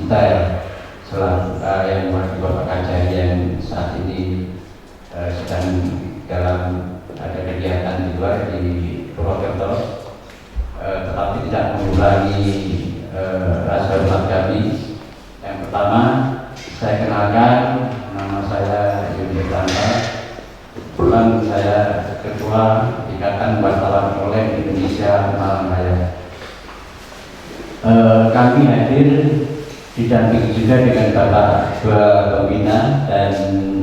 detail selalu yang Bapak Kajari yang saat ini sedang dalam ada kegiatan di luar di Purwokerto, tetapi tidak mengurangi rasa hormat kami. Yang pertama, saya kenalkan, nama saya Yudi Tanda. Kebetulan saya Ketua Ikatan Wartawan Oleh Indonesia Malang Raya. Kami hadir didampingi juga dengan Bapak dua pembina dan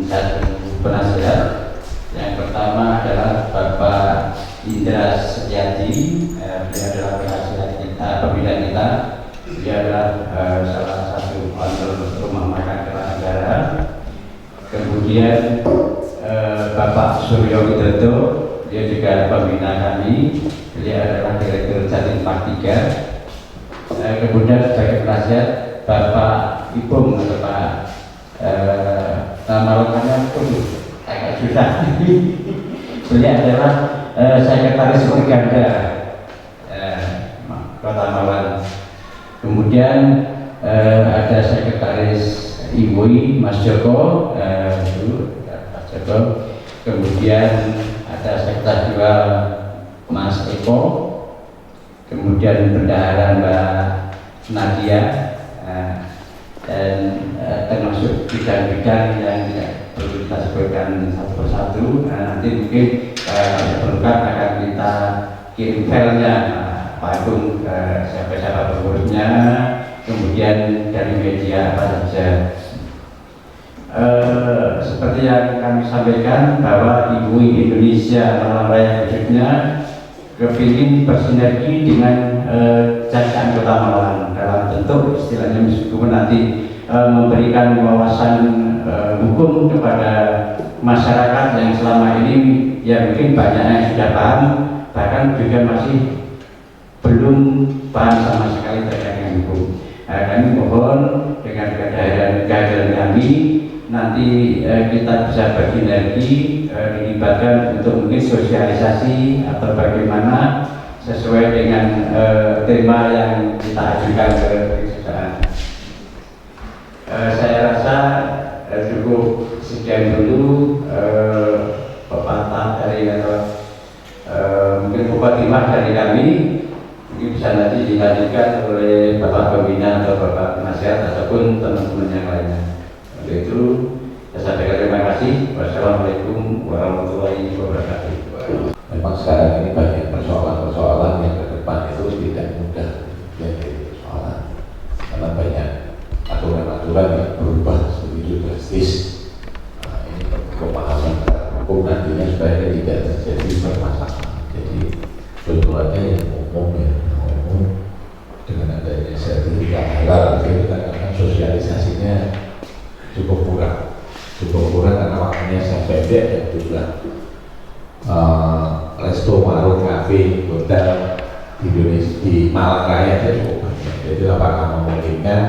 satu penasihat. Yang pertama adalah Bapak Indra Setiadi, dia adalah penasihat kita, pembina kita. Dia adalah salah satu kontrol rumah makan Kertanegara. Kemudian Bapak Suryo Widodo, dia juga pembina kami. Dia adalah Direktur Jatim Park 3. Kemudian sebagai penasihat Bapak Ipung atau Pak nama lengkapnya agak susah. Beliau adalah Sekretaris Organda Kota Malang. Kemudian ada Sekretaris IMUI Mas Joko, Mas Joko. Kemudian ada Sekretaris juga Mas Eko. Kemudian bendahara Mbak Nadia, dan termasuk bidang-bidang yang tidak perlu kita sebutkan satu persatu. Nanti mungkin kalau perlukan akan kita kirim filenya, Pak Agung, siapa-siapa pengurusnya, kemudian dari media apa saja. Seperti yang kami sampaikan bahwa Ibu Indonesia Malang Raya khususnya kepingin bersinergi dengan jajaran Kota Malang dalam bentuk istilahnya meskipun nanti memberikan wawasan hukum kepada masyarakat yang selama ini ya mungkin banyak yang sudah paham, bahkan juga masih belum paham sama sekali terkait dengan hukum. Kami mohon dengan kehadiran kami nanti kita bisa bersinergi, dilibatkan untuk mungkin sosialisasi atau bagaimana sesuai dengan tema yang kita ajukan ke perusahaan. Saya rasa cukup sekian dulu pepatah dari atau mungkin pepatah dari kami. Mungkin bisa nanti dilanjutkan oleh Bapak Pembina atau Bapak Penasihat ataupun teman-teman yang lainnya. Untuk itu saya sampaikan terima kasih. Wassalamualaikum warahmatullahi wabarakatuh. Memang sekarang ini banyak persoalan-persoalan yang ke depan itu tidak mudah jadi persoalan karena banyak aturan-aturan yang berubah begitu drastis. Nah, ini pemahaman hukum nantinya supaya tidak terjadi permasalahan. Jadi bentukannya yang umum ya, umum dengan adanya sertifikat halal itu kan sosialisasinya cukup kurang karena waktunya saya pendek dan juga resto, warung, kafe, hotel di Indonesia, di Malang Raya itu cukup banyak. Jadi apakah memungkinkan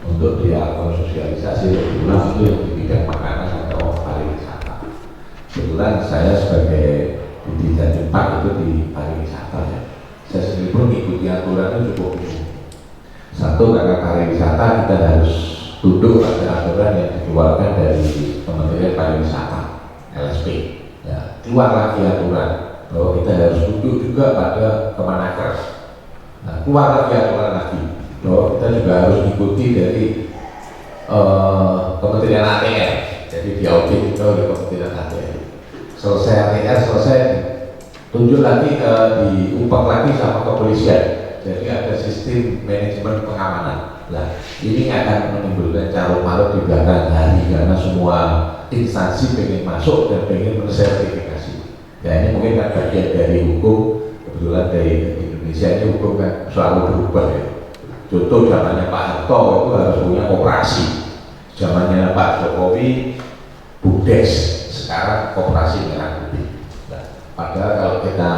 untuk dilakukan sosialisasi lebih luas itu yang di bidang makanan atau pariwisata. Kebetulan saya sebagai di Jatim Park itu di pariwisata ya. Saya sendiri pun mengikuti aturan itu cukup umum. Satu, karena pariwisata kita harus tunduk pada aturan yang dikeluarkan dari Kementerian Pariwisata LSP. Ya, keluar lagi aturan bahwa kita harus tunduk juga pada Kemenaker. Nah, keluar lagi aturan lagi bahwa kita juga harus ikuti dari Kementerian ATR. Jadi diaudit itu oleh Kementerian ATR. Selesai ATR, selesai tunjuk lagi diumpak lagi sama kepolisian. Jadi ada sistem manajemen pengamanan. Nah, ini akan menimbulkan carut marut di belakang hari karena semua instansi pengen masuk dan pengen mensertifikasi. Ya ini mungkin kan bagian dari hukum. Kebetulan dari Indonesia ini hukum kan selalu berubah ya. Contoh zamannya Pak Harto itu harus punya operasi. Zamannya Pak Jokowi Bumdes, sekarang koperasi merah putih. Nah, padahal kalau kita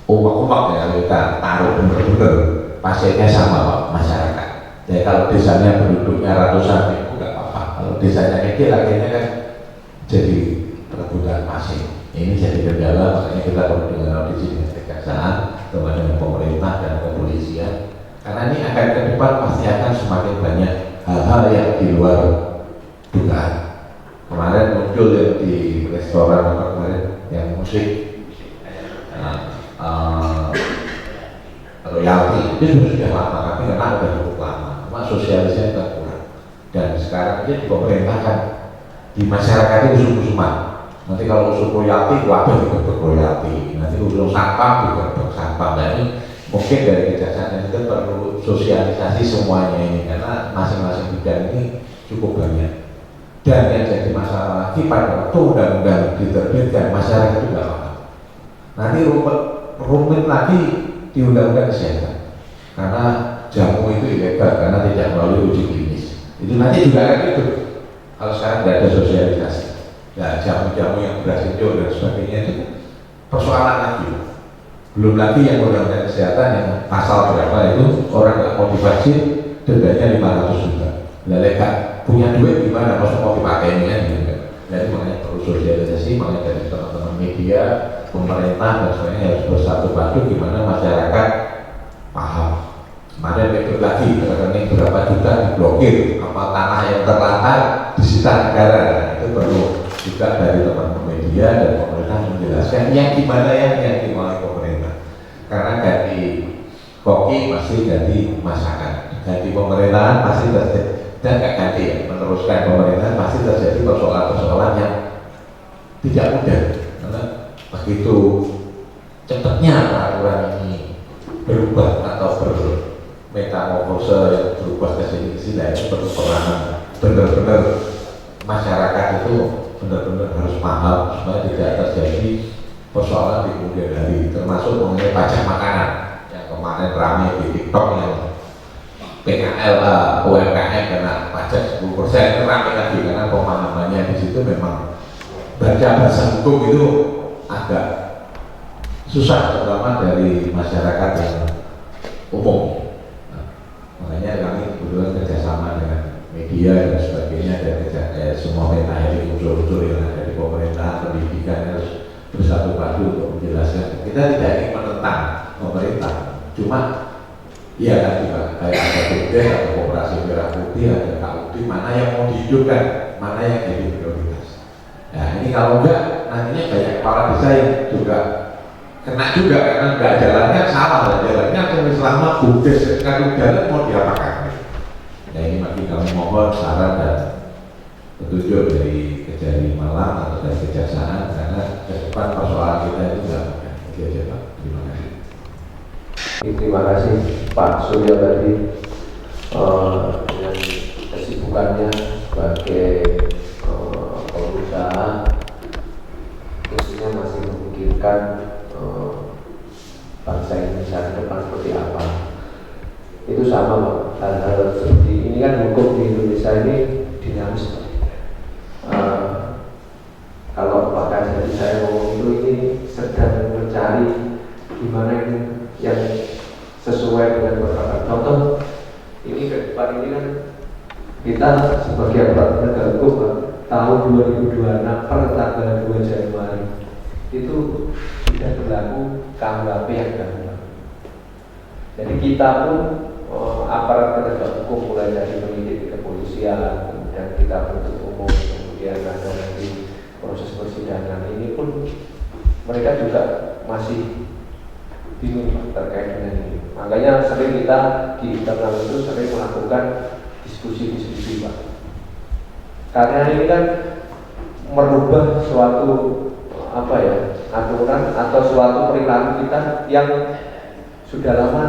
umak-umak ya, kita taruh bener-bener pasiennya sama Pak, masyarakat. Ya kalau desanya penduduknya ratusan ribu nggak apa-apa. Kalau desanya kecil akhirnya kan jadi perebutan pasien. Ini jadi kendala, makanya kita perlu dengan audisi dengan kejaksaan, dengan pemerintah dan kepolisian Karena ini akan ke depan pasti akan semakin banyak hal-hal yang di luar dugaan. Kemarin muncul yang di restoran apa kemarin yang musik royalti itu sudah lama, tapi karena sudah cukup lama, cuma sosialisasinya tidak kurang. Dan sekarang ini di pemerintah kan di masyarakat itu usul-usulan. Nanti kalau usul royalti, wabah juga berroyalti. Nanti usul sampah juga bersampah. Nah ini mungkin dari kejaksaan itu perlu sosialisasi semuanya ini karena masing-masing bidang ini cukup banyak. Dan yang jadi masalah lagi pada waktu undang-undang diterbitkan masyarakat juga paham. Nanti rumit lagi di undang-undang kesehatan karena jamu itu ilegal karena tidak melalui uji klinis. Itu nanti juga akan itu. Kalau sekarang tidak ada sosialisasi, ya jamu-jamu yang beracun dan sebagainya itu persoalan lagi. Belum lagi yang undang-undang kesehatan yang pasal berapa itu orang nggak mau divaksin dendanya 500 juta. Lekat punya duit gimana? Maksud mau dipakai ini kan? Jadi makanya perlu sosialisasi, makanya dari teman-teman media, pemerintah dan sebagainya harus bersatu padu gimana masyarakat paham. Kemarin berikut lagi rekening berapa juta diblokir, apa tanah yang terlantar disita negara. Itu perlu juga dari teman-teman media dan pemerintah menjelaskan yang gimana yang dimulai pemerintah. Karena ganti koki pasti ganti masakan, ganti pemerintahan pasti terjadi dan nggak ganti ya, meneruskan pemerintahan pasti terjadi persoalan-persoalan yang tidak mudah. Karena begitu cepatnya peraturan ini berubah atau bermetamorfose yang berubah ke sini itu perlu peranan benar-benar masyarakat itu benar-benar harus paham supaya tidak terjadi persoalan di kemudian hari, termasuk mengenai pajak makanan yang kemarin ramai di TikTok yang PKL UMKM kena pajak 10% itu ramai lagi karena pemahamannya di situ memang baca bahasa hukum itu agak susah terutama dari masyarakat yang umum. Makanya kami kebetulan kerjasama dengan media dan sebagainya dan semua peta ini unsur-unsur yang ada di pemerintah, pendidikan harus bersatu padu untuk menjelaskan. Kita tidak ingin menentang pemerintah, cuma iya kan juga kayak ada BPD atau Koperasi Merah Putih, ada KUD, mana yang mau dihidupkan, mana yang jadi prioritas. Nah ini kalau enggak, nantinya banyak kepala desa yang juga kena juga karena enggak jalannya salah, jalannya selama bukdes kalau jalan mau diapakan. Nah ini makin kami mohon saran dan petunjuk dari Kejari Malang atau dari Kejaksaan karena ke depan persoalan kita itu enggak mudah. Oke aja Pak, terima kasih. Terima kasih Pak Surya tadi dengan kesibukannya sebagai pengusaha, khususnya masih memikirkan bangsa Indonesia ke depan seperti apa. Itu sama Pak, hal-hal seperti ini kan hukum di Indonesia ini dinamis Pak. Kalau Pak Kasih saya ngomong itu ini sedang mencari gimana ini yang sesuai dengan beberapa contoh. Ini ke depan ini kan kita sebagai aparat penegak hukum tahun 2026 per tanggal 2 Januari itu sudah berlaku KUHP yang baru. Jadi kita pun aparat penegak hukum mulai dari penyidik kepolisian, kemudian kita penuntut umum, kemudian ada nanti proses persidangan ini pun mereka juga masih bingung terkait dengan ini. Makanya sering kita di internal itu sering melakukan diskusi-diskusi Pak. Karena ini kan merubah suatu aturan atau suatu perilaku kita yang sudah lama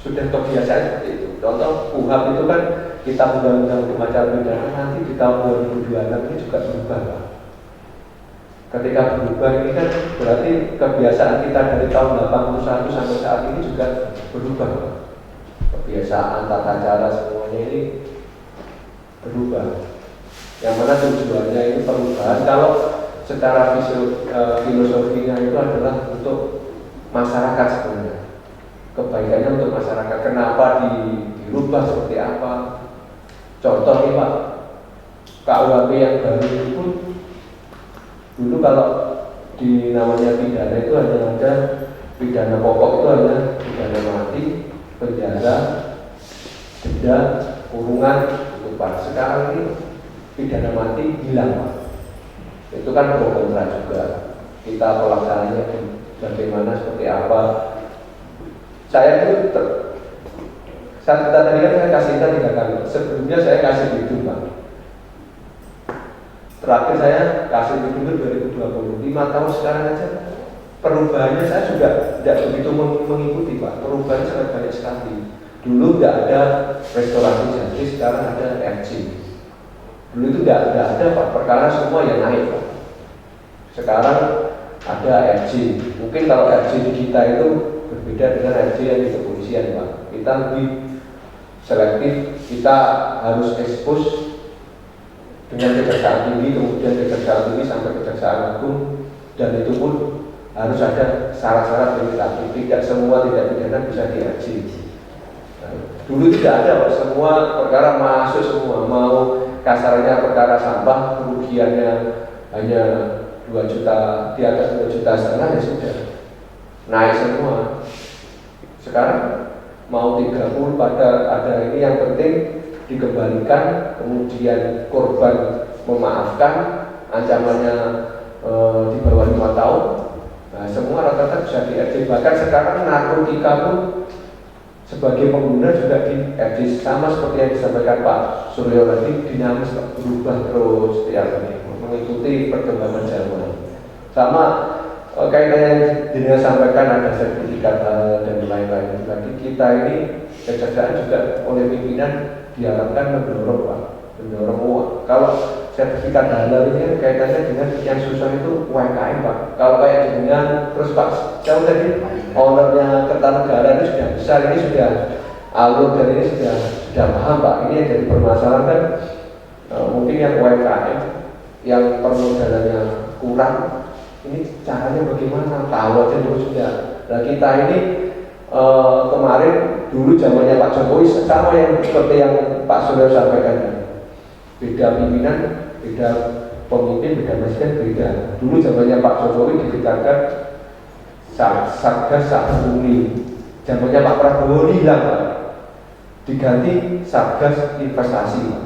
sudah kebiasaan seperti itu. Contoh KUHP itu kan kita undang-undang pemacara pidana nanti di tahun 2026 ini juga berubah Pak. Ketika berubah ini kan berarti kebiasaan kita dari tahun 81 sampai saat ini juga berubah. Kebiasaan, tata cara semuanya ini berubah. Yang mana tujuannya ini perubahan kalau secara filosofinya itu adalah untuk masyarakat sebenarnya. Kebaikannya untuk masyarakat. Kenapa dirubah seperti apa? Contoh nih Pak, KUHP yang baru itu pun dulu kalau di namanya pidana itu hanya ada pidana pokok itu hanya pidana mati, penjara, denda, kurungan, hukuman. Sekarang ini pidana mati hilang Pak. Itu kan pro kontra juga. Kita pelaksananya bagaimana, seperti apa. Saya itu saat tadi kan saya kasihkan 3 kali. Sebelumnya saya kasih itu Pak. Terakhir saya kasih itu 2020, 5 tahun sekarang aja. Perubahannya saya juga tidak begitu mengikuti Pak. Perubahannya sangat banyak sekali. Dulu tidak ada restorasi justice, sekarang ada RJ. Dulu itu tidak ada Pak, perkara semua yang naik Pak. Sekarang ada RJ. Mungkin kalau RJ di kita itu berbeda dengan RJ yang di kepolisian Pak. Kita lebih selektif, kita harus expose dengan kejaksaan tinggi, kemudian kejaksaan tinggi sampai kejaksaan agung, dan itu pun harus ada syarat-syarat limitatif. Tidak semua tindak pidana bisa di-RJ. Dulu tidak ada Pak, semua perkara masuk semua. Mau kasarnya perkara sampah, kerugiannya hanya 2 juta, di atas 2,5 juta ya sudah naik semua. Sekarang mau 30 pada ada ini, yang penting dikembalikan, kemudian korban memaafkan, ancamannya di bawah 5 tahun. Nah, semua rata-rata bisa di-RJ. Bahkan sekarang narkotika pun sebagai pengguna juga di-RJ, sama seperti yang disampaikan Pak Suryo tadi, dinamis berubah terus setiap hari mengikuti perkembangan zaman. Sama kaitannya yang sampaikan ada sertifikat dan lain-lain. Bagi kita ini kejaksaan juga oleh pimpinan diharapkan mendorong Pak, mendorong uang. Kalau sertifikat halal ini kaitannya dengan yang susah itu UMKM Pak. Kalau kayak dengan terus Pak, saya tadi ownernya Kertanegara itu sudah besar, ini sudah alur dan ini sudah paham Pak. Ini yang jadi permasalahan kan mungkin yang UMKM yang permodalannya kurang, ini caranya bagaimana? Tahu aja dulu sudah. Nah kita ini kemarin dulu zamannya Pak Jokowi sama yang seperti yang Pak Suryo sampaikan. Beda pimpinan, beda pemimpin, beda presiden, beda. Dulu zamannya Pak Jokowi diberitakan Satgas Sabungi. Zamannya Pak Prabowo hilang Pak, diganti Satgas Investasi Pak.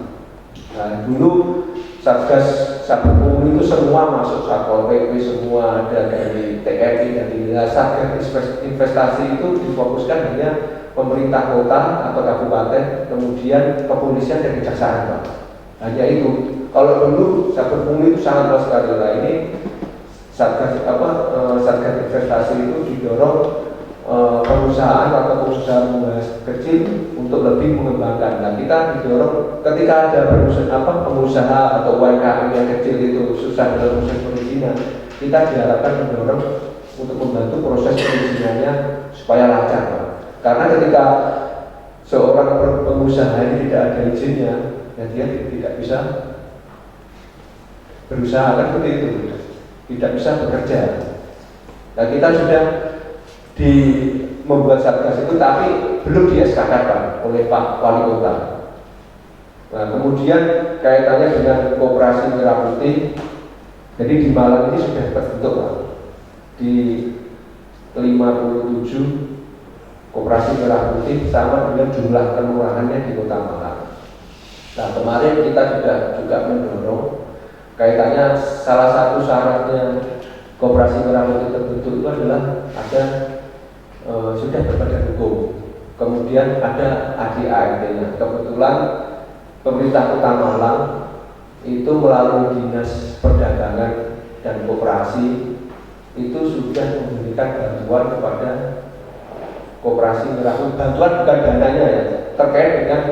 Nah dulu Satgas Sabungi itu semua masuk Satpol PP, semua ada dari TNI, dari Satgas Investasi itu difokuskan hanya pemerintah kota atau kabupaten, kemudian kepolisian dan kejaksaan Pak. Hanya itu. Kalau dulu Satpol PP itu sangat luas sekali. Nah ini Satgas Investasi itu didorong perusahaan atau pengusaha kecil untuk lebih mengembangkan. Nah kita didorong ketika ada pengusaha atau UMKM yang kecil itu susah dalam proses perizinan, kita diharapkan mendorong untuk membantu proses perizinannya supaya lancar. Karena ketika seorang pengusaha ini tidak ada izinnya, ya dia tidak bisa berusaha, kan seperti itu, tidak bisa bekerja. Nah kita sudah membuat satgas itu, tapi belum di SK Pak oleh Pak Wali Kota. Nah kemudian kaitannya dengan Koperasi Merah Putih, jadi di Malang ini sudah terbentuk Pak, di 57 Koperasi Merah Putih sama dengan jumlah kelurahannya di Kota Malang. Nah kemarin kita juga mendorong kaitannya, salah satu syaratnya Koperasi Merah Putih terbentuk itu adalah ada sudah berbadan hukum, kemudian ada ADART-nya. Kebetulan pemerintah Kota Malang itu melalui Dinas Perdagangan dan Koperasi itu sudah memberikan bantuan kepada Koperasi Merah Putih. Bantuan bukan dananya ya, terkait dengan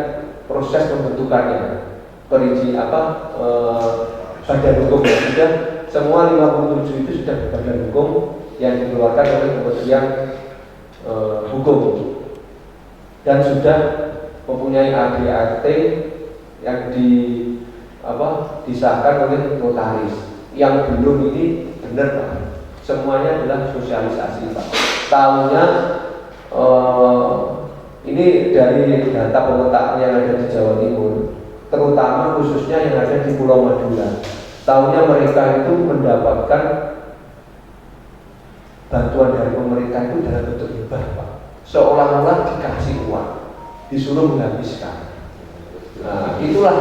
proses pembentukannya, badan hukum ya, sudah semua 57 itu sudah badan hukum yang dikeluarkan oleh Kementerian Hukum dan sudah mempunyai ADART yang disahkan oleh notaris. Yang belum ini benar Pak, semuanya adalah sosialisasi Pak. Tahunya ini dari data pemetaan yang ada di Jawa Timur, terutama khususnya yang ada di Pulau Madura. Tahunya mereka itu mendapatkan bantuan dari pemerintah itu dalam bentuk hibah Pak, seolah-olah dikasih uang. disuruh menghabiskan. Nah, itulah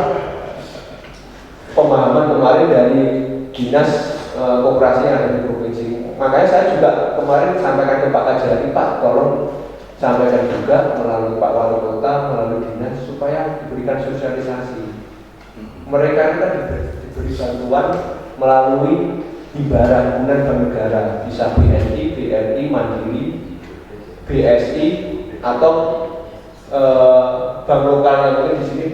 pemahaman kemarin dari dinas koperasi yang ada di provinsi. Makanya saya juga kemarin sampaikan ke Pak Kajari, Pak tolong sampaikan juga melalui Pak Wali Kota, melalui dinas supaya diberikan sosialisasi. Mereka ini kan diberi bantuan melalui himbaran bank negara, bisa BNI, BRI, Mandiri, BSI atau bank lokal yang mungkin di sini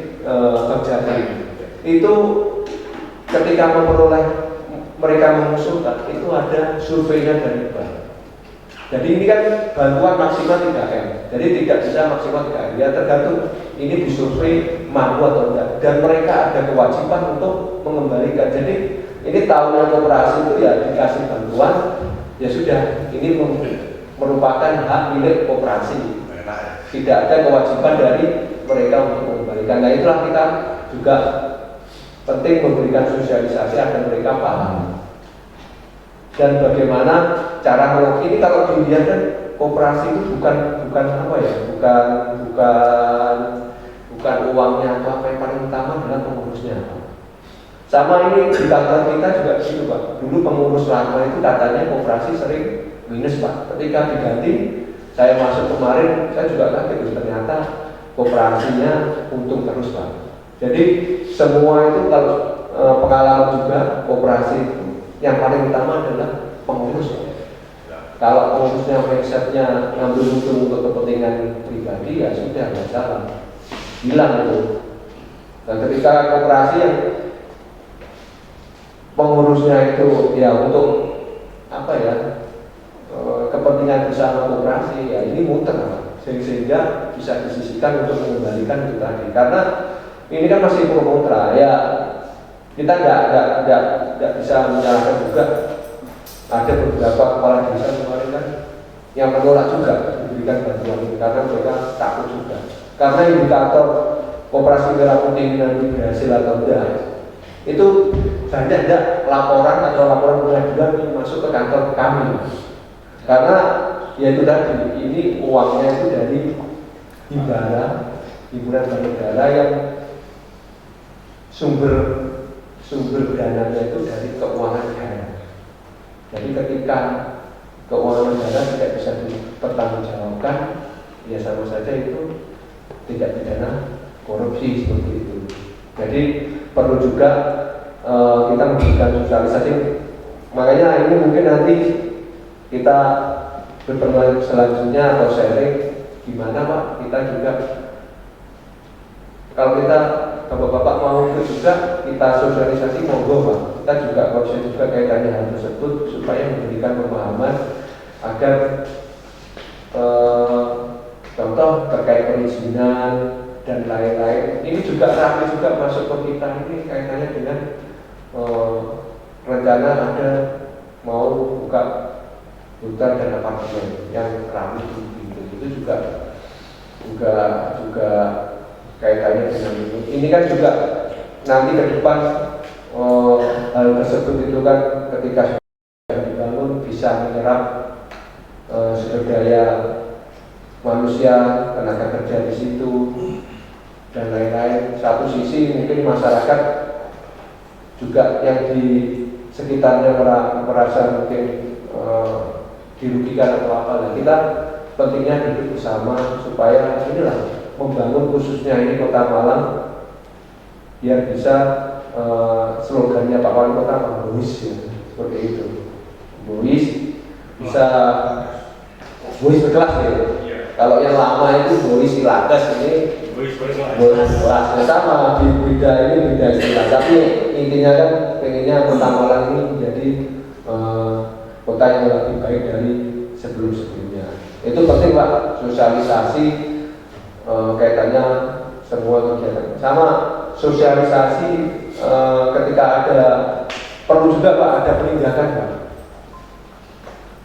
Bank Jateng. Itu ketika memperoleh mereka mengusulkan itu ada surveinya dari bank. Jadi ini kan bantuan maksimal 3M. Jadi tidak bisa maksimal 3M. Ya tergantung ini disurvei mampu atau tidak. Dan mereka ada kewajiban untuk mengembalikan. Jadi ini tahunan koperasi itu ya dikasih bantuan, ya sudah ini merupakan hak milik koperasi. Tidak ada kewajiban dari mereka untuk mengembalikan. Nah itulah kita juga penting memberikan sosialisasi agar mereka paham. Dan bagaimana cara melakukan ini, kalau dilihat kan koperasi itu bukan apa ya, bukan uangnya atau apa, yang paling utama adalah pengurusnya. Sama ini di kantor kita juga gitu Pak. Dulu pengurus lama itu katanya koperasi sering minus Pak. Ketika diganti, saya masuk kemarin, saya juga kaget ternyata koperasinya untung terus Pak. Jadi semua itu kalau pengalaman juga koperasi itu yang paling utama adalah pengurus. Kalau pengurusnya mindsetnya ngambil untung untuk kepentingan pribadi, ya sudah nggak salah, hilang itu. Dan ketika koperasi yang pengurusnya itu ya untuk apa ya, kepentingan bersama koperasi, ya ini muter sehingga bisa disisihkan untuk mengembalikan itu tadi. Karena ini kan masih pro kontra ya, kita nggak bisa menyalahkan juga. Ada beberapa kepala desa kemarin kan yang menolak juga diberikan bantuan ini karena mereka takut juga. Karena indikator koperasi merah putih ini nanti berhasil atau tidak, itu banyak tidak laporan atau laporan pengaduan yang masuk ke kantor kami. Karena ya itu tadi, ini uangnya itu dari himpunan bank negara yang sumber dananya itu dari keuangan negara. Jadi ketika keuangan negara tidak bisa dipertanggungjawabkan, ya sama saja itu tidak pidana korupsi seperti itu. Jadi perlu juga kita memberikan sosialisasi. Makanya ini mungkin nanti kita berpertemuan selanjutnya atau sharing gimana Pak, kita juga kalau kita bapak-bapak mau ikut juga kita sosialisasi monggo Pak. Kita juga konsen juga kaitannya hal tersebut supaya memberikan pemahaman agar contoh terkait perizinan dan lain-lain. Ini juga rapi juga masuk ke kita ini kaitannya dengan rencana ada mau buka hutan dan apartemen yang rapi itu juga kaitannya dengan ini. Ini kan juga nanti ke depan hal tersebut itu kan ketika sudah dibangun bisa menyerap sumber daya manusia, tenaga kerja di situ dan lain-lain. Satu sisi mungkin masyarakat juga yang di sekitarnya merasa mungkin dirugikan atau apa. Nah, kita pentingnya duduk bersama supaya inilah membangun khususnya ini Kota Malang biar bisa slogannya Pak Wali Kota Bois ya, seperti itu. Bois bisa Bois berkelas ya. Kalau yang lama itu Bois Ilagas, ini Bois berkelas. Ya, sama di beda ini beda istilah. Tapi intinya kan pengennya Kota Malang ini menjadi kota yang lebih baik dari sebelum-sebelumnya. Itu penting Pak, sosialisasi kaitannya semua kegiatan. Sama sosialisasi ketika ada, perlu juga Pak ada penindakan Pak.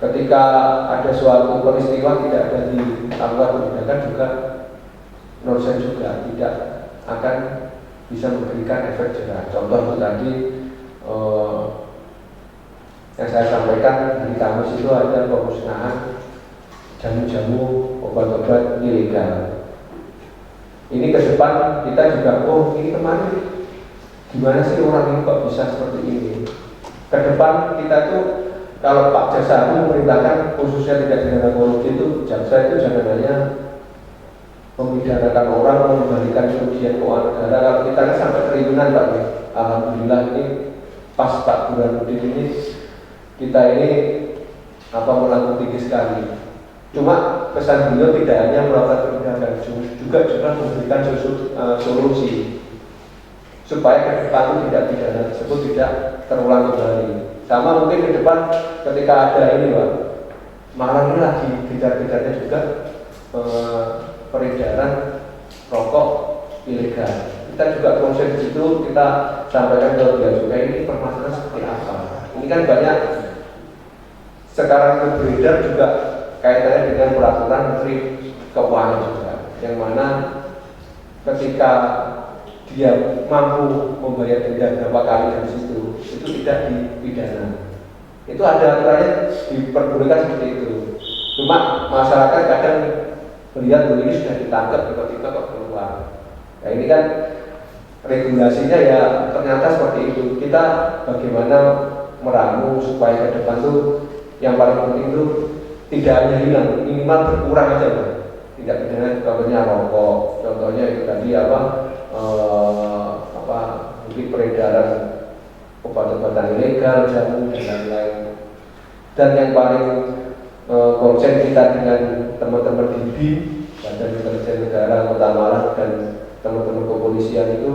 Ketika ada suatu peristiwa tidak ada dilakukan penindakan juga nonsen juga, tidak akan bisa memberikan efek jerah. Contoh itu tadi yang saya sampaikan hari Kamis itu ada pemusnahan jamu-jamu obat-obat ilegal. Ini ke depan kita juga, oh ini kemarin gimana sih orang ini kok bisa seperti ini. Ke depan kita tuh kalau Pak Jaksa Agung memerintahkan khususnya tidak pidana korupsi itu, jaksa itu jangan hanya memidanakan orang, mengembalikan kerugian keuangan negara. Kalau kita kan sampai triliunan Pak, alhamdulillah ini pas Pak Burhanuddin ini kita ini melangkah tinggi sekali. Cuma pesan beliau tidak hanya melakukan penindakan, juga memberikan solusi supaya ke depan tidak pidana tersebut tidak terulang kembali. Sama mungkin ke depan ketika ada ini Pak, malah ini lagi kejar-kejarnya juga peredaran rokok ilegal. Kita juga proses itu kita sampaikan ke Bea Cukai ini permasalahan seperti apa. Ini kan banyak sekarang itu beredar juga kaitannya dengan peraturan Menteri Keuangan juga, yang mana ketika dia mampu membayar denda berapa kali dari situ, itu tidak dipidana. Itu ada aturannya diperbolehkan seperti itu. Cuma masyarakat kadang melihat ini sudah ditangkap tiba-tiba kok keluar. Nah ini kan regulasinya ya ternyata seperti itu. Kita bagaimana meramu supaya ke depan tuh yang paling penting itu tidak hanya hilang, minimal berkurang aja Pak. Tidak pidana, contohnya rokok, contohnya itu tadi mungkin peredaran obat-obatan ilegal, jamu dan lain-lain. Dan yang paling konsen kita dengan teman-teman di BIN, Badan Intelijen Negara Kota Malang dan teman-teman kepolisian itu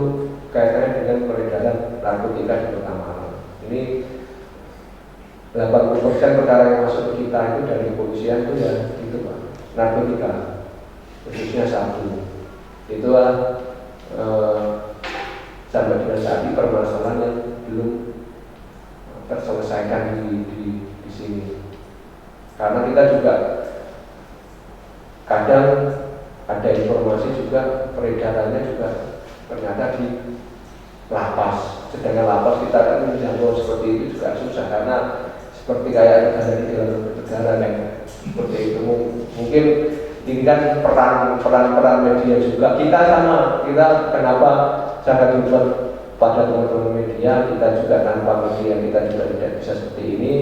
kaitannya dengan peredaran narkotika di Kota Malang. Ini 80% perkara yang masuk ke kita itu dari kepolisian itu ya itu Pak, narkotika, khususnya sabu. Itu sampai dengan saat ini permasalahan yang belum terselesaikan di sini. Karena kita juga kadang ada informasi juga peredarannya juga ternyata di lapas. Sedangkan lapas kita kan menjangkau seperti itu juga susah karena seperti kayak negara di dalam negara yang seperti itu. Mungkin ini kan peran media juga. Kita kenapa sangat berbuat pada teman-teman media, kita juga tanpa media kita juga tidak bisa seperti ini.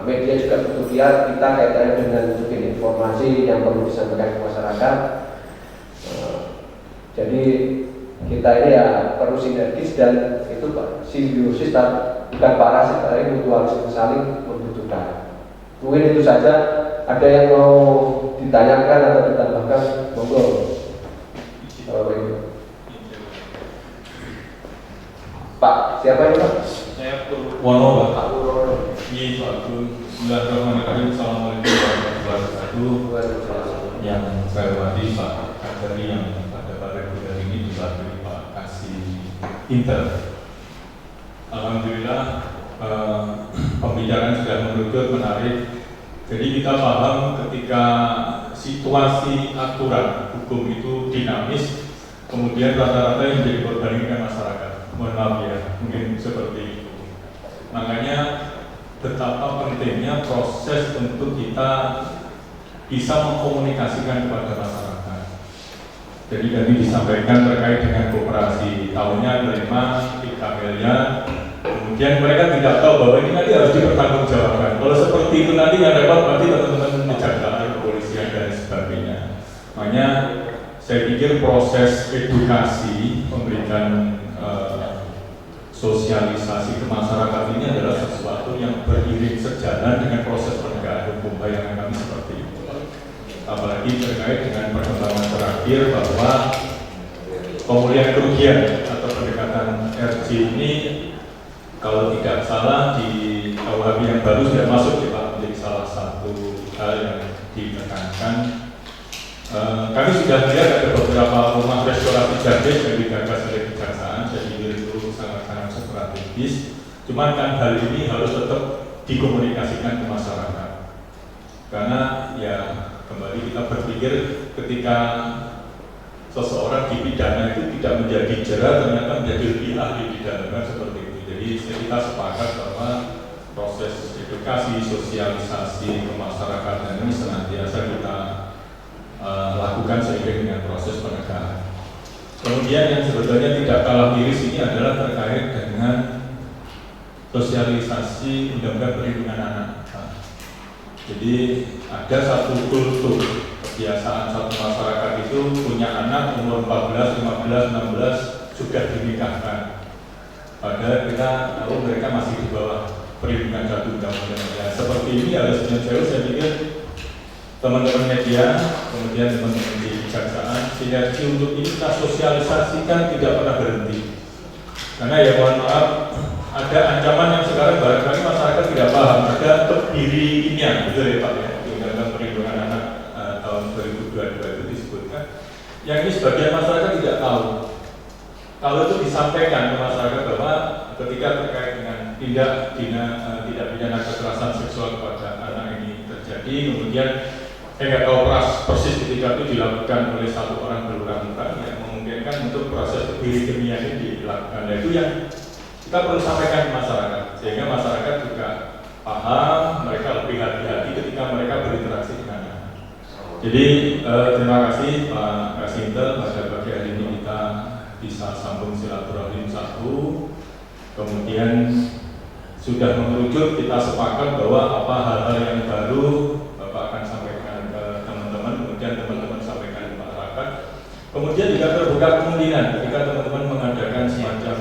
Media juga butuh kita kaitannya dengan mungkin informasi yang perlu disampaikan ke masyarakat. Jadi kita ini ya perlu sinergis dan itu Pak, simbiosis bukan parasit, tapi mutualisme saling membutuhkan. Mungkin itu saja. Ada yang mau ditanyakan atau ditambahkan, monggo. Pak, siapa ini Pak? Saya Purwono Pak Purwono. Iya, Bismillahirrahmanirrahim. Assalamualaikum warahmatullahi wabarakatuh. Yang saya hormati Pak Kadari yang pada reguler ini dibantu Pak Kasih Inter. Alhamdulillah pembicaraan sudah mengerucut, menarik. Jadi kita paham ketika situasi aturan hukum itu dinamis, kemudian rata-rata yang menjadi korban ini kan masyarakat. Mohon maaf ya, mungkin seperti itu. Makanya betapa pentingnya proses untuk kita bisa mengkomunikasikan kepada masyarakat. Jadi tadi disampaikan terkait dengan koperasi, tahunnya menerima 3 miliar. Kemudian mereka tidak tahu bahwa ini nanti harus dipertanggungjawabkan. Kalau seperti itu nanti yang repot nanti teman-teman kejaksaan, kepolisian dan sebagainya. Makanya saya pikir proses edukasi, memberikan sosialisasi ke masyarakat ini adalah sesuatu yang beriring sejalan dengan proses penegakan hukum. Bayangan kami seperti itu. Apalagi terkait dengan perkembangan terakhir bahwa pemulihan kerugian atau pendekatan RJ ini kalau tidak salah di KUHP yang baru sudah masuk ya Pak, menjadi salah satu hal yang ditekankan. Kami sudah lihat ada beberapa rumah restorasi justice yang digagas oleh kejaksaan, jadi itu sangat-sangat strategis. Cuman kan hal ini harus tetap dikomunikasikan ke masyarakat, karena ya kembali kita berpikir ketika seseorang dipidana itu tidak menjadi jera, ternyata menjadi lebih ahli di dalam kan seperti itu. Jadi kita sepakat bahwa proses edukasi, sosialisasi ke masyarakat ini senantiasa kita lakukan seiring dengan proses penegakan. Kemudian yang sebetulnya tidak kalah miris ini adalah terkait dengan sosialisasi undang-undang perlindungan anak. Jadi ada satu kultur kebiasaan satu masyarakat itu punya anak umur 14, 15, 16 sudah dinikahkan. Padahal kita tahu mereka masih di bawah perlindungan satu undang-undang. Ya, seperti ini harusnya saya pikir teman-teman media, kemudian teman-teman di kejaksaan, sinergi untuk ini kita sosialisasikan tidak pernah berhenti. Karena ya mohon maaf, ada ancaman yang sekarang barangkali masyarakat tidak paham. Ada kebiri ini, betul ya Pak ya, Undang-Undang Perlindungan Anak tahun 2022 itu disebutkan. Yang ini sebagian masyarakat tidak tahu. Kalau itu disampaikan ke masyarakat bahwa ketika terkait dengan tindak pidana kekerasan seksual kepada anak ini terjadi, kemudian saya nggak tahu persis ketika itu dilakukan oleh satu orang berulang-ulang yang memungkinkan untuk proses kebiri kimia ini dilakukan. Nah itu yang kita perlu sampaikan ke masyarakat, sehingga masyarakat juga paham, mereka lebih hati-hati ketika mereka berinteraksi dengan anak. Jadi terima kasih Pak Kasintel, pada pagi hari ini kita bisa sambung silaturahim satu, kemudian sudah mengerucut, kita sepakat bahwa apa hal-hal yang baru Bapak akan sampaikan ke teman-teman, kemudian teman-teman sampaikan ke masyarakat. Kemudian juga terbuka kemungkinan ketika teman-teman mengadakan semacam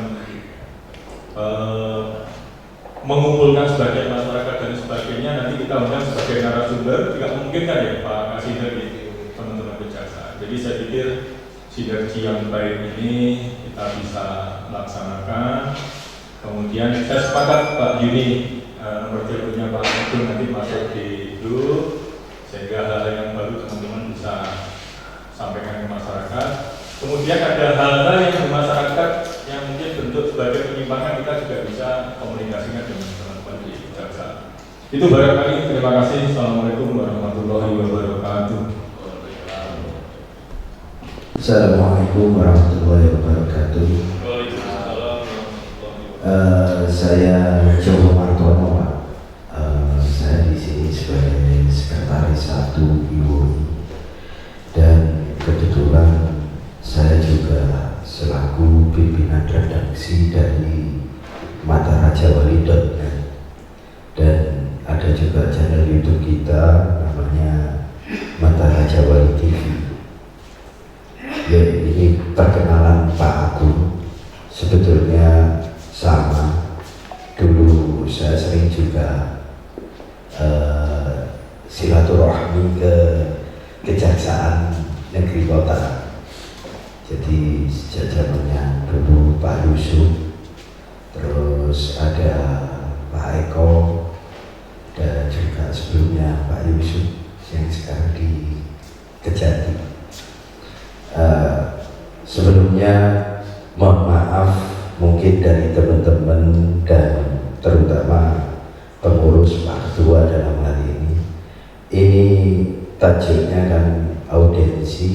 mengumpulkan sebagian masyarakat dan sebagainya, nanti kita undang sebagai narasumber, tidak memungkinkan ya Pak Kasih dari teman-teman kejaksaan. Jadi saya pikir sinergi yang baik ini kita bisa laksanakan. Kemudian saya sepakat Pak Yuni, nomor teleponnya Pak Abdul nanti masuk di grup, sehingga hal yang baru teman-teman bisa sampaikan ke masyarakat. Kemudian ada hal-hal yang di masyarakat yang mungkin bentuk sebagai penyimpangan, kita juga bisa komunikasikan dengan teman-teman di kejaksaan. Itu barangkali. Terima kasih. Assalamualaikum warahmatullahi wabarakatuh. Assalamualaikum warahmatullahi wabarakatuh. Saya Joko Martono, Pak. Saya di sini sebagai sekretaris 1 IWOI, dan kebetulan saya juga selaku pimpinan redaksi dari matarajawali.net, dan ada juga channel YouTube kita namanya Mata Raja Wali TV. Ya, ini perkenalan Pak Agung. Sebetulnya sama, dulu saya sering juga silaturahmi ke Kejaksaan Negeri Kota. Jadi sejak zamannya dulu Pak Yusuf, terus ada Pak Eko, dan juga sebelumnya Pak Yusuf yang sekarang di Kejati. Sebelumnya mohon maaf mungkin dari teman-teman dan terutama pengurus Pak Ketua dalam hal ini. Ini tajuknya kan audiensi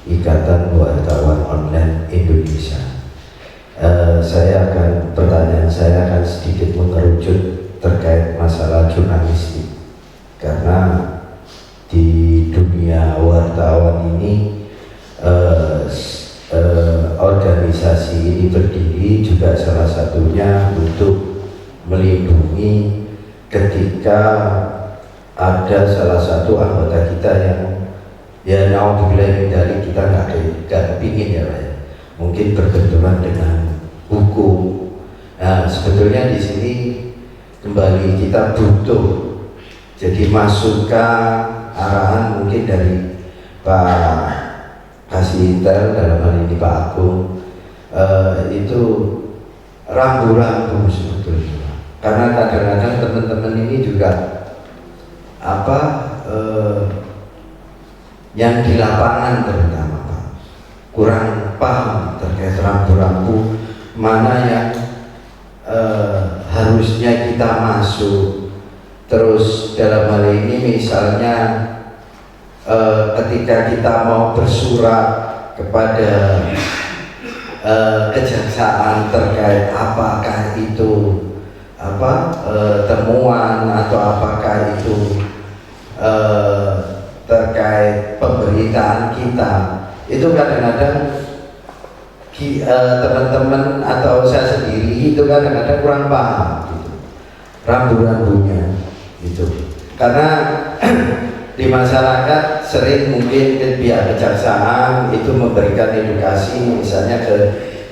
Ikatan Wartawan Online Indonesia. Pertanyaan saya akan sedikit mengerucut terkait masalah jurnalistik, karena di dunia wartawan ini organisasi ini berdiri juga salah satunya untuk melindungi ketika ada salah satu anggota kita yang ya naudzubillah dari kita nggak pingin ya Pak ya, mungkin berbenturan dengan hukum. Nah sebetulnya di sini kembali kita butuh jadi masukan arahan mungkin dari Pak Kasintel dalam hal ini Pak Agung, itu rambu-rambu sebetulnya, karena kadang-kadang teman-teman ini juga yang di lapangan terutama Pak kurang paham terkait rambu-rambu mana yang harusnya kita masuk. Terus dalam hal ini misalnya ketika kita mau bersurat kepada kejaksaan terkait apakah itu temuan atau apakah itu terkait pemberitaan kita, itu kadang-kadang teman-teman atau saya sendiri itu kadang-kadang kurang paham gitu, rambu-rambunya gitu. Karena di masyarakat sering mungkin pihak kejaksaan itu memberikan edukasi misalnya ke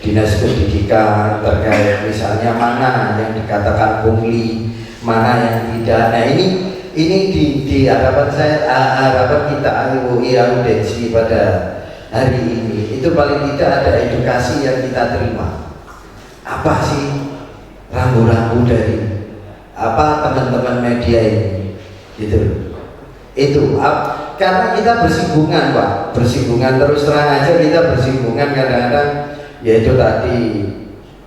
dinas pendidikan terkait misalnya mana yang dikatakan pungli, mana yang tidak. Nah ini di harapan saya, harapan kita IWI Audensi pada hari ini itu paling tidak ada edukasi yang kita terima. Apa sih rambu-rambu dari apa teman-teman media ini gitu. Itu karena kita bersinggungan Pak, bersinggungan terus terang aja kita bersinggungan kadang-kadang, yaitu tadi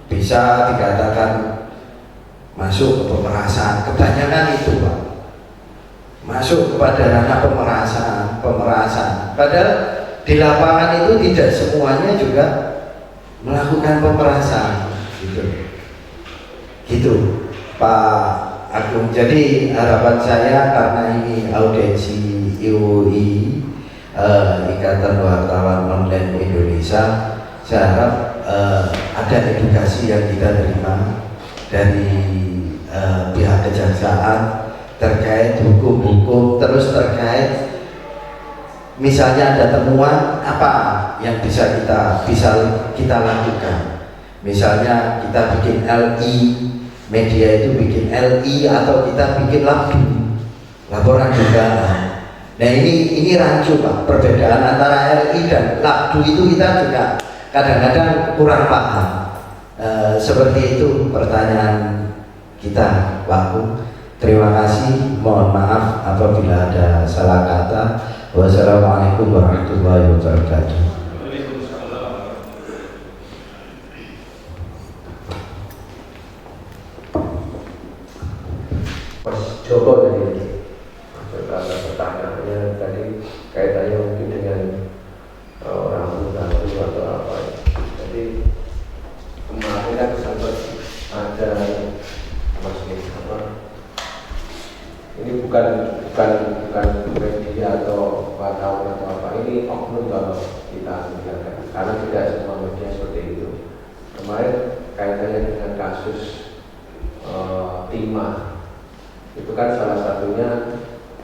bisa dikatakan masuk ke pemerasan, kebanyakan itu Pak, masuk kepada ranah pemerasan. Padahal di lapangan itu tidak semuanya juga melakukan pemerasan, gitu Pak Agung. Jadi harapan saya karena ini audensi IWI Ikatan Wartawan Online Indonesia, saya harap ada edukasi yang kita terima dari pihak kejaksaan terkait hukum-hukum, terus terkait misalnya ada temuan apa yang bisa kita lakukan. Misalnya kita bikin LI, media itu bikin LI atau kita bikin laporan dugaan. Nah ini rancu Pak, perbedaan antara LI dan labdu itu kita juga kadang-kadang kurang paham. Seperti itu pertanyaan kita Pak Agung. Terima kasih, mohon maaf apabila ada salah kata. Wassalamualaikum warahmatullahi wabarakatuh. Mas Joko tadi pertanyaannya tadi kaitannya mungkin dengan rambu-rambu atau apa. Jadi kemarin kan sempat ada Mas apa, ini bukan media atau wartawan atau apa, ini oknum kalau kita lihat, karena tidak semua media seperti itu. Kemarin kaitannya dengan kasus timah, itu kan salah satunya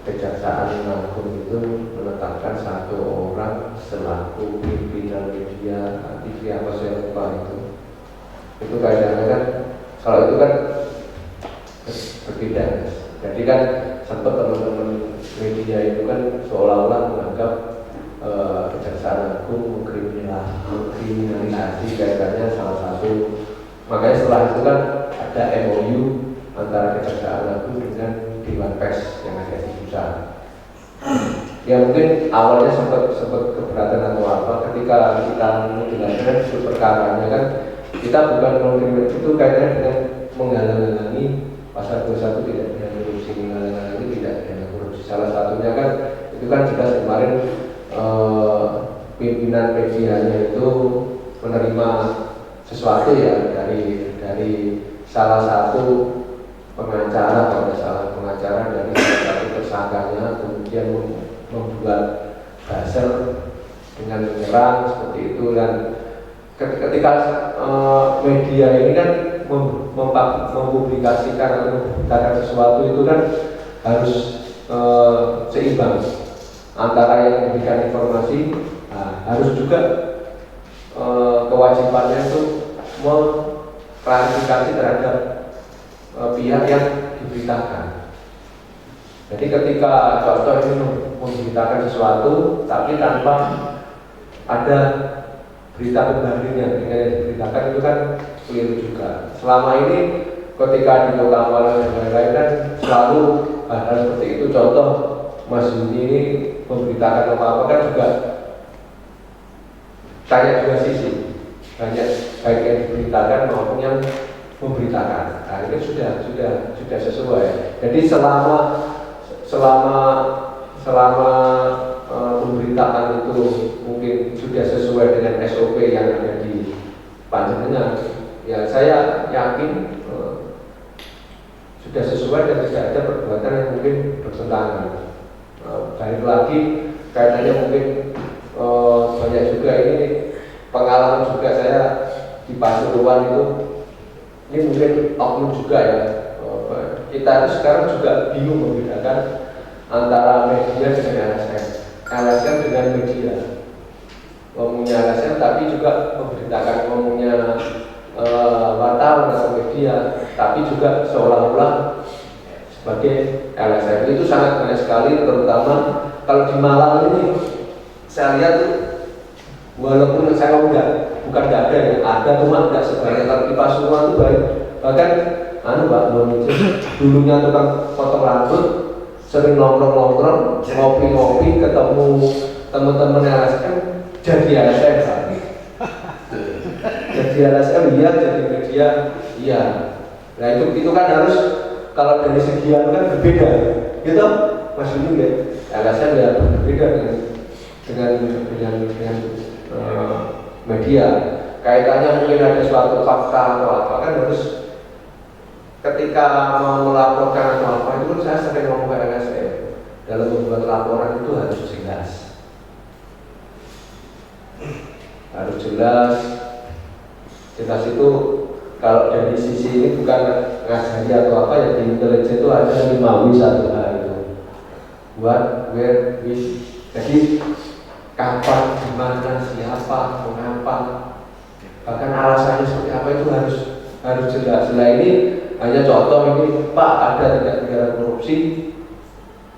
Kejaksaan Agung itu menetapkan satu orang selaku pimpinan media TV apa saya lupa itu kaitannya kan, kalau itu kan berbeda. Jadi kan sempat teman-teman media itu kan seolah-olah menganggap Kejaksaan Agung mengkriminalisasi kaitannya salah satu. Makanya setelah itu kan ada MOU antara Kejaksaan Agung dengan Dewan Pers yang ada di pusat. Ya mungkin awalnya sempat keberatan atau apa, ketika kita menjelaskan perkaranya kan kita bukan mengkriminalisasi, itu kaitannya dengan menghalang-halangi pasal 21 tidak pidana korupsi, menghalang-halangi tidak pidana korupsi. Salah satunya kan itu kan jelas kemarin pimpinan medianya itu menerima sesuatu ya dari salah satu pengacara, kalau tidak salah pengacara dari salah satu tersangkanya, kemudian membuat buzzer dengan menyerang seperti itu. Dan ketika media ini kan mempublikasikan atau memberitakan sesuatu itu kan harus seimbang antara yang memberikan informasi, harus juga kewajibannya itu mengklarifikasi terhadap pihak yang diberitakan. Jadi ketika contoh ini memberitakan sesuatu tapi tanpa ada berita pembandingnya dengan yang diberitakan, itu kan keliru juga. Selama ini ketika di Kota Malang dan lain-lain kan selalu hal-hal seperti itu. Contoh Mas Yuni ini memberitakan apa-apa kan juga banyak juga sisi, banyak baik yang diberitakan maupun yang memberitakan. Nah ini sudah sesuai. Jadi selama pemberitaan itu mungkin sudah sesuai dengan SOP yang ada di panjenengan, ya saya yakin sudah sesuai dan tidak ada perbuatan yang mungkin bertentangan. Balik lagi kaitannya mungkin banyak juga ini pengalaman tahu juga saya di Pasuruan itu, ini mungkin oknum juga ya, kita itu sekarang juga bingung membedakan antara media dengan LSM, LSM dengan media. Ngomongnya LSM tapi juga memberitakan, ngomongnya wartawan atau media, tapi juga seolah-olah sebagai LSM. Itu sangat banyak sekali, terutama kalau di Malang ini saya lihat tuh, walaupun saya bukan nggak ada ya, ada cuma nggak sebanyak. Kalau di Pasuruan itu baik, bahkan Mbak Monique dulunya tukang potong rambut, sering nongkrong-nongkrong, ngopi-ngopi, ketemu teman-teman LSM, jadi LSM saat jadi LSM iya, jadi media iya. Nah itu kan harus, kalau dari segi kan berbeda, gitu Mas Yudi ya. LSM ya berbeda dengan media. Kaitannya mungkin ada suatu fakta atau apa, kan harus ketika mau melaporkan atau apa itu saya sering ngomong ke LSM, dalam membuat laporan itu harus jelas. Harus jelas itu kalau dari sisi ini bukan ngajari atau apa ya, di intelijen itu ada 5W 1H itu, what, where, which. Jadi kapan, dimana, siapa, mengapa, bahkan alasannya seperti apa itu harus jelas. Nah ini hanya contoh ini, Pak ada tindak pidana korupsi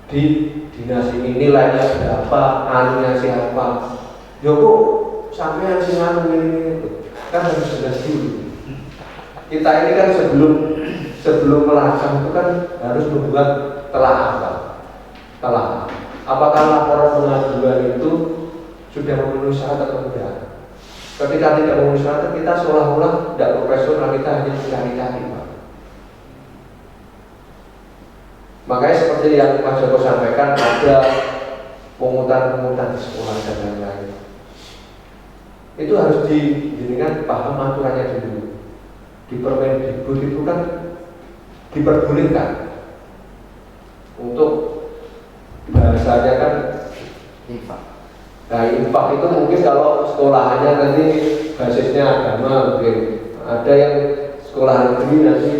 di dinas ini, nilainya berapa, anunya siapa, Yoko sampai sing anu ini kan harus jelas dulu. Kita ini kan sebelum melakang itu kan harus membuat telah. Apakah laporan pengaduan itu sudah memenuhi syarat atau tidak? Ketika tidak memenuhi syarat, kita seolah-olah tidak profesional, kita hanya mencari-cari, Pak. Makanya seperti yang Mas Joko sampaikan, ada pungutan-pungutan di sekolah dan lain-lain. Itu harus dijadikan paham aturannya dulu. Di Permendikbud itu kan diperbolehkan untuk bahasanya kan infak. Nah infak itu mungkin kalau sekolahannya nanti basisnya agama, mungkin ada yang sekolah negeri nanti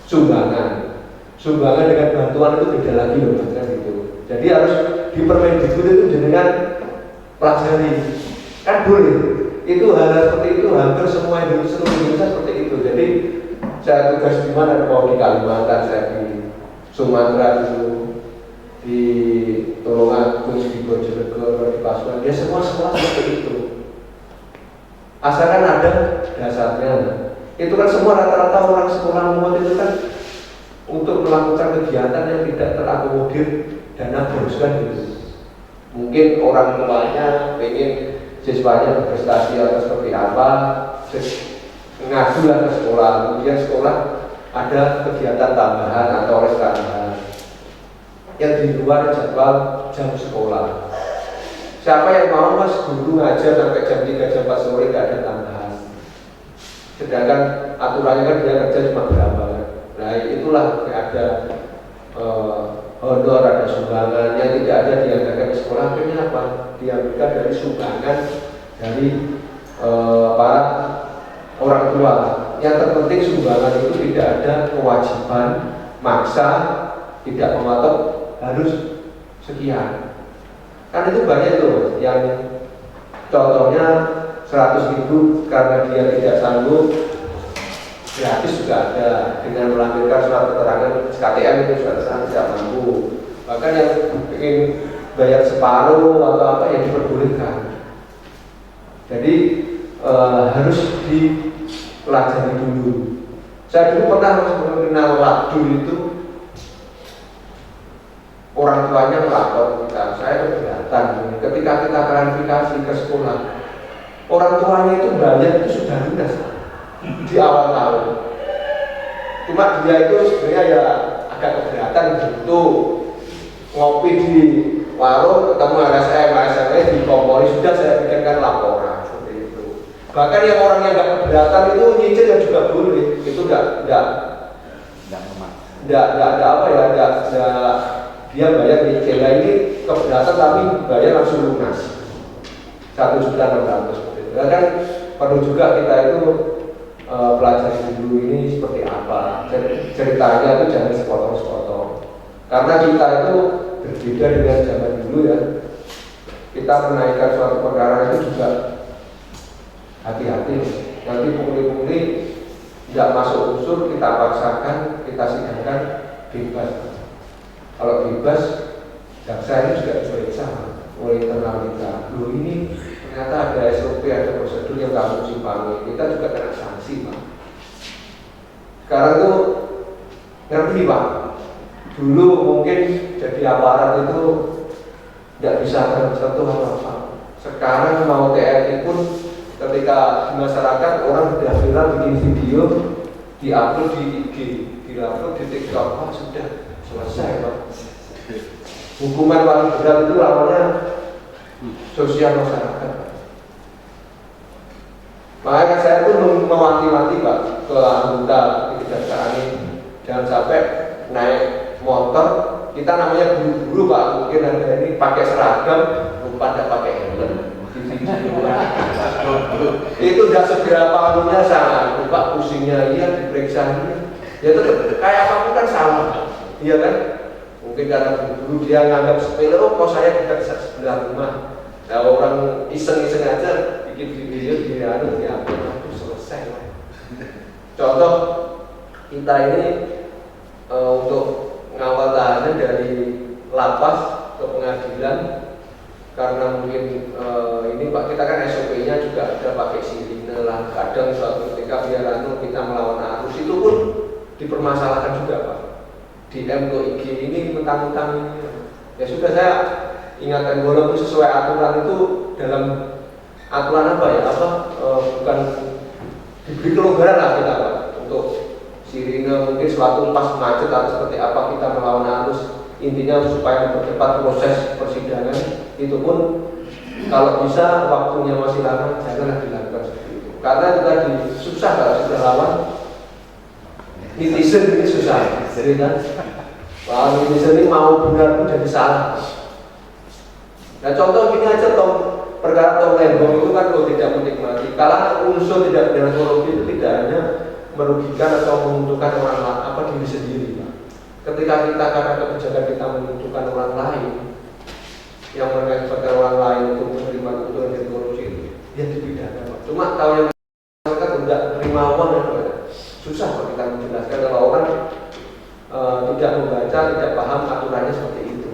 sumbangan dengan bantuan itu beda lagi loh, kan gitu. Jadi harus di Permendikbud itu jenengan pelajari, kan boleh. Itu hal seperti itu hampir semua Indonesia seperti itu. Jadi saya tugas di mana, mau di Kalimantan, saya di Sumatera dulu, di Tulungagung, di Bojonegoro, di Pasuruan, ya semua seperti itu. Asalkan ada dasarnya. Itu kan semua rata-rata orang sekolah umum itu kan untuk melakukan kegiatan yang tidak terakomodir dana bos kan gitu. Mungkin orang tuanya pengen siswanya berprestasi atau seperti apa, ngajulah ke sekolah, kemudian sekolah ada kegiatan tambahan atau les tambahan yang di luar jadwal jam sekolah. Siapa yang mau Mas guru ngajar sampai jam 3 jam 4 sore tidak ada tambahan, sedangkan aturannya kan dia kerja cuma berapa. Nah itulah ada honor, ada sumbangan yang tidak ada dianggarkan di sekolah. Akhirnya apa? Diambilkan dari sumbangan dari para orang tua. Yang terpenting sumbangan itu tidak ada kewajiban maksa, tidak mematok harus sekian. Kan itu banyak tuh yang contohnya 100.000 karena dia tidak sanggup, gratis juga ada, dengan melampirkan surat keterangan SKTM itu sudah tidak mampu. Bahkan yang ingin bayar separuh atau apa yang diperbolehkan. Jadi harus dipelajari dulu. Saya dulu pernah mengenal waktu itu, orang tuanya melapor kita, saya keberatan. Ketika kita klarifikasi ke sekolah, orang tuanya itu bayar itu sudah lunas di awal tahun. Cuma dia itu sebenarnya ya agak keberatan gitu, ngopi di warung ketemu LSM dikompori, sudah saya bikinkan laporan seperti itu. Bahkan yang orang yang nggak keberatan itu nyicil ya juga boleh, itu nggak ada apa ya, dia bayar nyicil. Nah ini keberatan tapi bayar langsung lunas 1.600.000. Ya kan perlu juga kita itu pelajari dulu ini seperti apa. Ceritanya itu jangan sepotong-sepotong. Karena kita itu berbeda dengan zaman dulu ya. Kita menaikkan suatu perkara itu juga hati-hati. Nanti pungli-pungli tidak masuk unsur, kita paksakan, kita sidangkan bebas. Kalau bebas, jaksa ini juga diperiksa oleh internal kita. Loh ini ternyata ada SOP, ada prosedur yang kamu simpangi. Kita juga kena sanksi, Pak. Sekarang tuh ngerti, Pak. Dulu mungkin jadi aparat itu tidak bisa tersentuh apa-apa. Sekarang mau TNI pun ketika di masyarakat orang sudah viral bikin video, diupload di IG, diupload di TikTok, Pak, sudah selesai, Pak. Hukuman paling berat itu namanya sosial masyarakat. Makanya saya pun mewanti-wanti, Pak, ke anggota kejaksaan ini, jangan sampai naik motor, kita namanya buru-buru, Pak, mungkin ada ini pakai seragam, lupa tidak pakai helm. Itu udah seberapa anunya salah, Pak, pusingnya iya, diperiksa ini, ya tetap kayak kamu kan salah, iya kan? Mungkin karena buru-buru dia nganggap sepele, oh kok saya tidak bisa sebelah rumah. Nah, orang iseng-iseng aja bikin video di anu di upload, itu selesai. Contoh kita ini untuk ngawal tahanan dari lapas ke pengadilan, karena mungkin ini Pak, kita kan SOP-nya juga ada pakai sirine lah. Kadang suatu ketika biar kita melawan arus itu pun dipermasalahkan juga, Pak. Di MKO IG ini mentang-mentang ini, ya sudah saya ingatkan walaupun sesuai aturan itu dalam aturan apa ya, bukan diberi kelonggaran lah kita, Pak, untuk sirine mungkin suatu pas macet atau seperti apa kita melawan arus, intinya supaya mempercepat proses persidangan. Itu pun kalau bisa waktunya masih lama janganlah dilakukan seperti itu, karena itu tadi susah kalau sudah lawan netizen ini susah, jadi kan kalau netizen ini mau benar pun jadi salah. Nah contoh gini aja, perkara tong lembong itu kan lo tidak menikmati, kalau unsur tidak pidana korupsi itu tidak hanya merugikan atau menguntungkan orang lain, apa diri sendiri, Pak. Ketika kita karena kebijakan kita menguntungkan orang lain, yang mengakibatkan orang lain untuk menerima keuntungan dari korupsi itu, ya dipidana, Pak. Cuma tahu yang mereka tidak menerima uang dan susah Pak kita menjelaskan kalau orang tidak membaca, tidak paham aturannya seperti itu.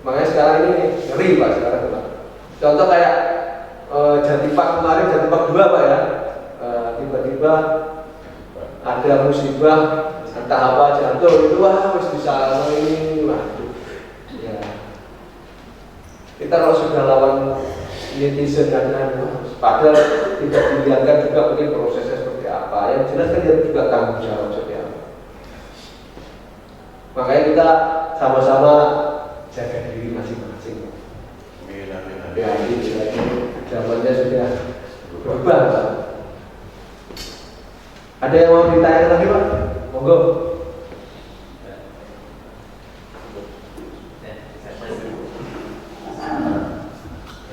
Makanya sekarang ini ngeri, Pak, sekarang, Pak. Contoh kayak Jatipak kemarin, Jatipak 2, Pak, ya, tiba-tiba ada musibah entah apa jatuh itu, wah harus bisa ini, waduh ya. Kita kalau sudah lawan netizen dan padahal tidak dilihatkan juga mungkin prosesnya seperti apa, yang jelas kan dia juga tanggung jawab seperti apa. Makanya kita sama-sama jaga diri masing-masing. Ya ini zamannya sudah berubah, Pak. Ada yang mau ditanya lagi, Pak? Monggo.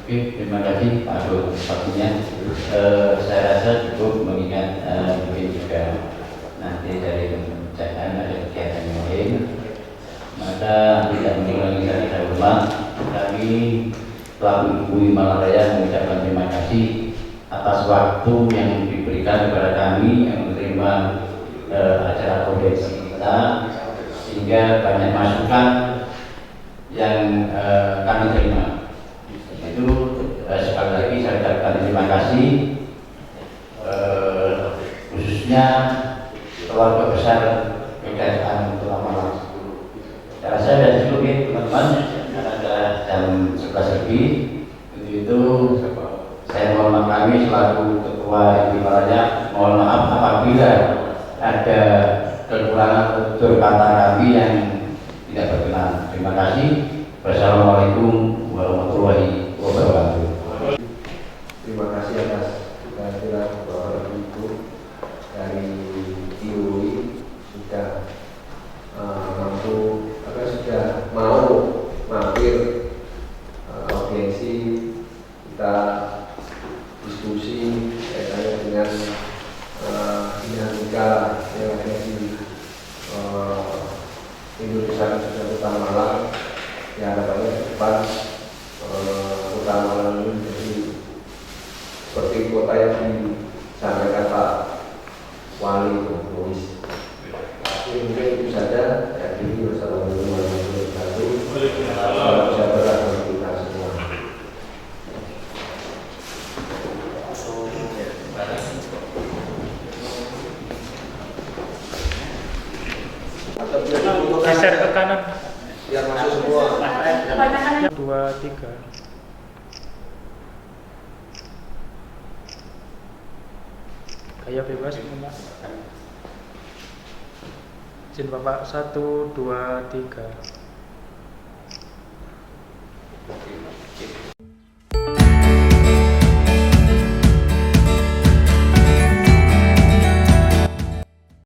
Oke, terima kasih Pak Abdul waktunya. Saya rasa cukup, mengingat mungkin juga nanti dari kejaksaan ada kegiatan yang lain, maka tidak mengulangi saya ulang. Kami selaku Ibu Himalaya mengucapkan terima kasih atas waktu yang diberikan kepada kami yang menerima acara audiensi kita, sehingga banyak masukan yang kami terima. Itu sekali lagi saya ucapkan terima kasih, khususnya keluarga besar Kejaksaan Malang. Saya rasa sudah cukup ya teman-teman, karena sudah jam 11 lebih. Untuk itu saya mohon maaf, kami selaku Ketua Himalaya mohon maaf apabila ada kekurangan tutur kata kami yang tidak berkenan. Terima kasih. Wassalamualaikum warahmatullahi wabarakatuh. Terima kasih atas kita diskusi kaitannya dengan dinamika yang ada di Indonesia dan Kota Malang. Ya, harapannya ke depan Kota Malang ini menjadi seperti kota yang disampaikan Pak Wali Boris. Ini mungkin itu saja. Jadi wassalamualaikum warahmatullahi wabarakatuh. Salam sejahtera bagi kita semua. Geser ke kanan. Biar masuk semua. 2, 3. Gaya bebas. Izin Bapak 1, 2, 3.